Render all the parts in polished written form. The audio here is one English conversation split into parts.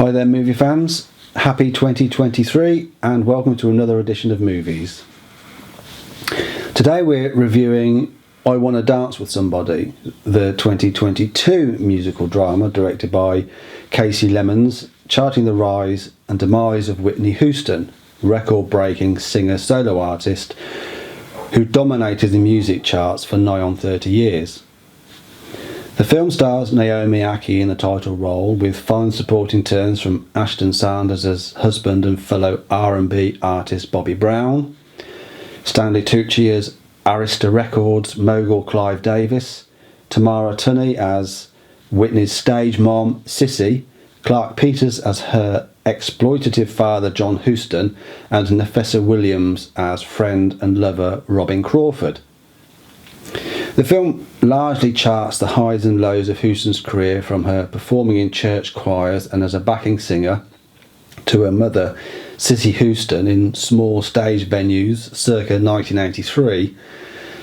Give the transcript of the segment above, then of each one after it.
Hi there movie fans, happy 2023 and welcome to another edition of Movies. Today we're reviewing I Wanna Dance With Somebody, the 2022 musical drama directed by Casey Lemons, charting the rise and demise of Whitney Houston, record-breaking singer-solo artist who dominated the music charts for nigh on 30 years. The film stars Naomi Ackie in the title role, with fine supporting turns from Ashton Sanders as husband and fellow R&B artist Bobby Brown, Stanley Tucci as Arista Records mogul Clive Davis, Tamara Tunney as Whitney's stage mom Sissy, Clark Peters as her exploitative father John Houston, and Nafessa Williams as friend and lover Robin Crawford. The film largely charts the highs and lows of Houston's career, from her performing in church choirs and as a backing singer to her mother Cissy Houston in small stage venues circa 1983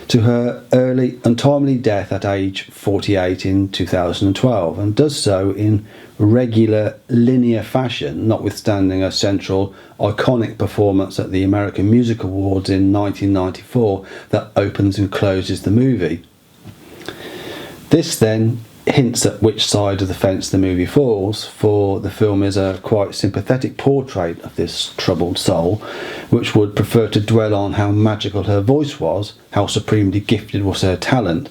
to her early untimely death at age 48 in 2012, and does so in regular linear fashion, notwithstanding a central iconic performance at the American Music Awards in 1994 that opens and closes the movie. This then hints at which side of the fence the movie falls, for the film is a quite sympathetic portrait of this troubled soul, which would prefer to dwell on how magical her voice was, how supremely gifted was her talent,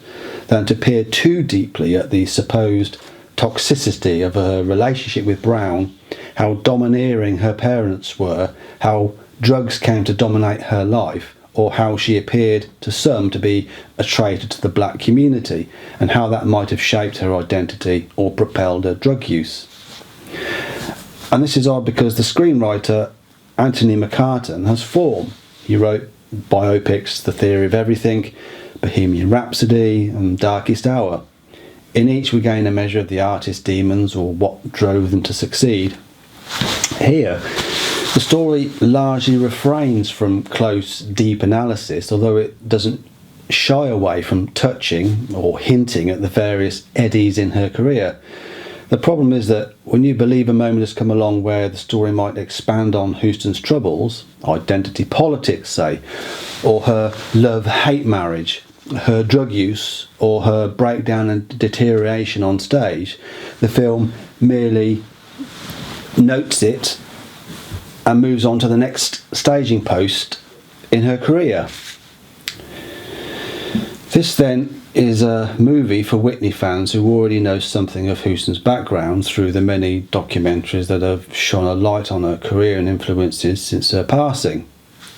than to peer too deeply at the supposed toxicity of her relationship with Brown, how domineering her parents were, how drugs came to dominate her life, or how she appeared to some to be a traitor to the black community, and how that might have shaped her identity or propelled her drug use. And this is odd because the screenwriter Anthony McCartan has form. He wrote biopics The Theory of Everything, Bohemian Rhapsody and Darkest Hour. In each we gain a measure of the artist's demons or what drove them to succeed. Here, the story largely refrains from close, deep analysis, although it doesn't shy away from touching or hinting at the various eddies in her career. The problem is that when you believe a moment has come along where the story might expand on Houston's troubles, identity politics say, or her love-hate marriage, her drug use, or her breakdown and deterioration on stage, the film merely notes it and moves on to the next staging post in her career. This then is a movie for Whitney fans who already know something of Houston's background through the many documentaries that have shone a light on her career and influences since her passing.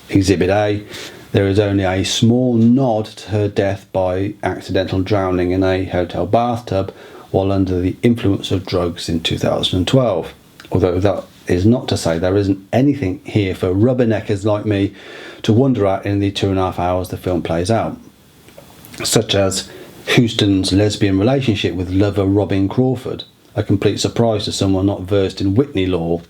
Exhibit A, there is only a small nod to her death by accidental drowning in a hotel bathtub while under the influence of drugs in 2012, although that is not to say there isn't anything here for rubberneckers like me to wonder at in the 2.5 hours the film plays out, such as Houston's lesbian relationship with lover Robin Crawford, a complete surprise to someone not versed in Whitney lore,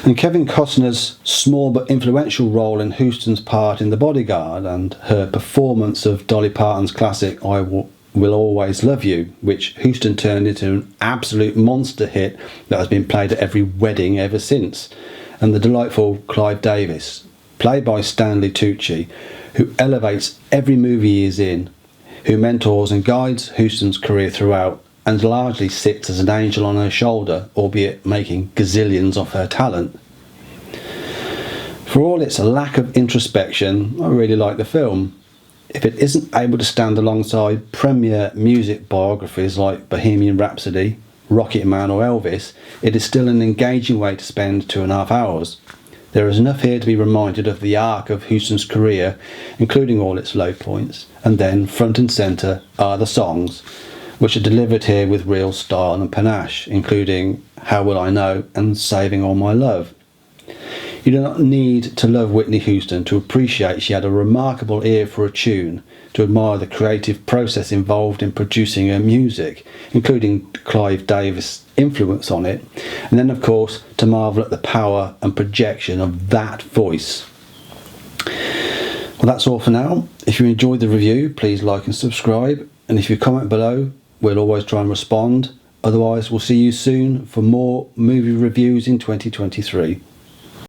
and Kevin Costner's small but influential role in Houston's part in The Bodyguard, and her performance of Dolly Parton's classic I Will Always Love You, which Houston turned into an absolute monster hit that has been played at every wedding ever since, and the delightful Clive Davis, played by Stanley Tucci, who elevates every movie he is in, who mentors and guides Houston's career throughout, and largely sits as an angel on her shoulder, albeit making gazillions off her talent. For all its lack of introspection, I really like the film. If it isn't able to stand alongside premier music biographies like Bohemian Rhapsody, Rocket Man or Elvis, it is still an engaging way to spend 2.5 hours. There is enough here to be reminded of the arc of Houston's career, including all its low points, and then front and centre are the songs, which are delivered here with real style and panache, including How Will I Know and Saving All My Love. You do not need to love Whitney Houston to appreciate she had a remarkable ear for a tune, to admire the creative process involved in producing her music, including Clive Davis' influence on it, and then of course to marvel at the power and projection of that voice. Well, that's all for now. If you enjoyed the review, please like and subscribe, and if you comment below, we'll always try and respond. Otherwise, we'll see you soon for more movie reviews in 2023.